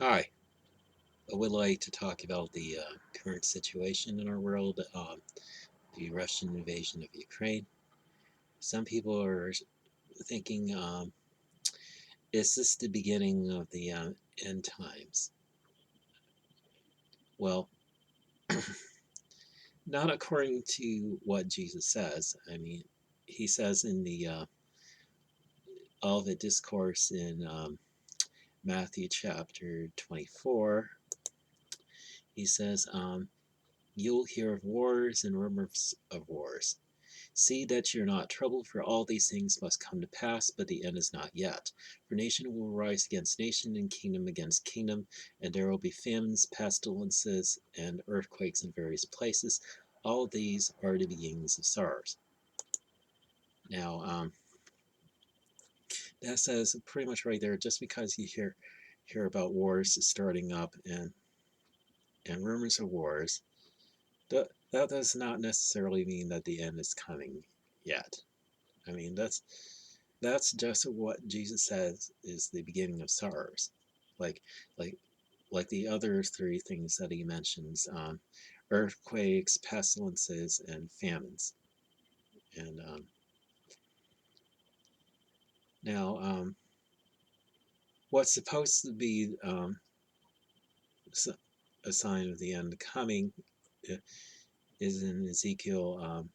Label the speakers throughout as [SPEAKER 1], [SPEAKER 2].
[SPEAKER 1] Hi, I would like to talk about the current situation in our world, the Russian invasion of Ukraine. Some people are thinking, is this the beginning of the end times? Well, not according to what Jesus says. I mean, he says in the Olivet Discourse in Matthew chapter 24, he says, you'll hear of wars and rumors of wars. See that you're not troubled, for all these things must come to pass, but the end is not yet. For nation will rise against nation, and kingdom against kingdom, and there will be famines, pestilences, and earthquakes in various places. All these are the beginnings of sorrows. Now, that says pretty much right there. Just because you hear about wars starting up and rumors of wars, that does not necessarily mean that the end is coming yet. I mean, that's just what Jesus says is the beginning of sorrows, like like like the other three things that he mentions: earthquakes, pestilences, and famines. And now, what's supposed to be a sign of the end coming is in Ezekiel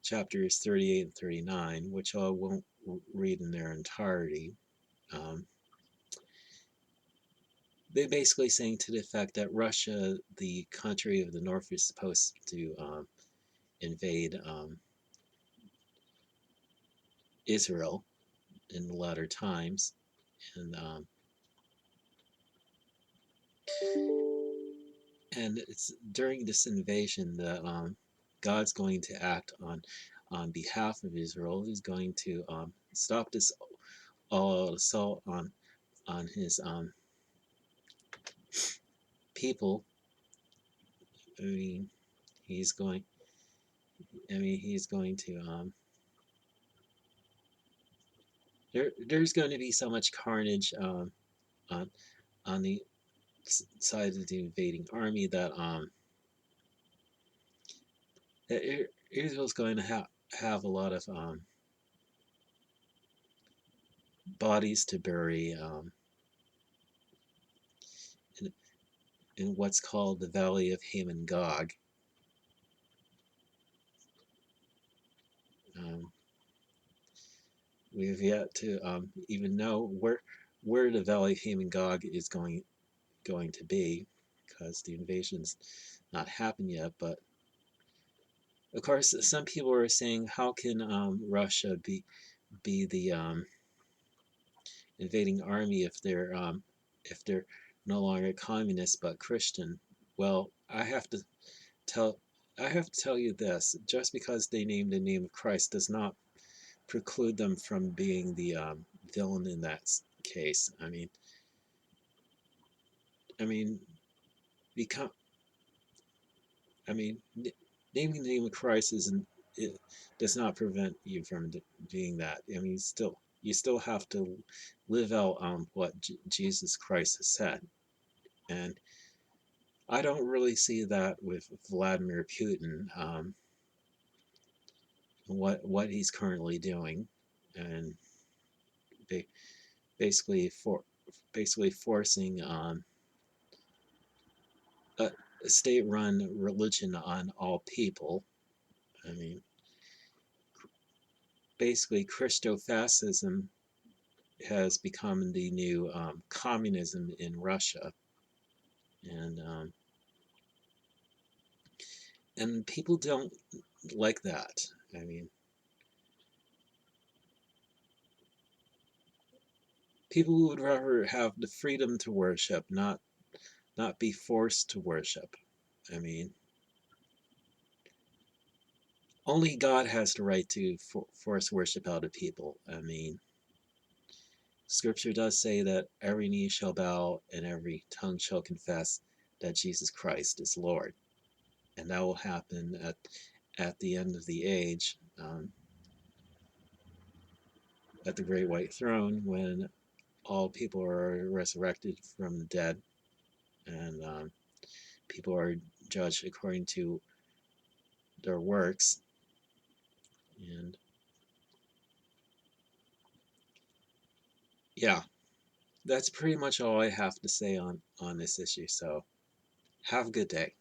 [SPEAKER 1] chapters 38 and 39, which I won't read in their entirety. Um, they're basically saying to the effect that Russia, the country of the North, is supposed to invade Israel in the latter times, and it's during this invasion that God's going to act on behalf of Israel. He's going to stop this all assault on his people. I mean, he's going. He's going to. There's going to be so much carnage on on the side of the invading army that Israel's going to have a lot of bodies to bury in, in what's called the Valley of Haman Gog. Um, we've yet to even know where the Valley of Haman Gog is going to be, because the invasion's not happened yet. But of course, some people are saying, how can Russia be the invading army if they're no longer communist but Christian? Well, tell I have to tell you this: just because they named the name of Christ does not preclude them from being the villain in that case. I mean, become. I mean, naming the name of Christ isn't. It does not prevent you from being that. I mean, you still have to live out what Jesus Christ has said, and I don't really see that with Vladimir Putin. What he's currently doing, and basically basically forcing a, a state-run religion on all people. I mean, basically, Christofascism has become the new communism in Russia, and people don't like that. I mean, people would rather have the freedom to worship, not be forced to worship. I mean, only God has the right to force worship out of people. I mean, Scripture does say that every knee shall bow and every tongue shall confess that Jesus Christ is Lord, and that will happen at the end of the age, at the great white throne, when all people are resurrected from the dead, and people are judged according to their works. And yeah, that's pretty much all I have to say on this issue. So have a good day.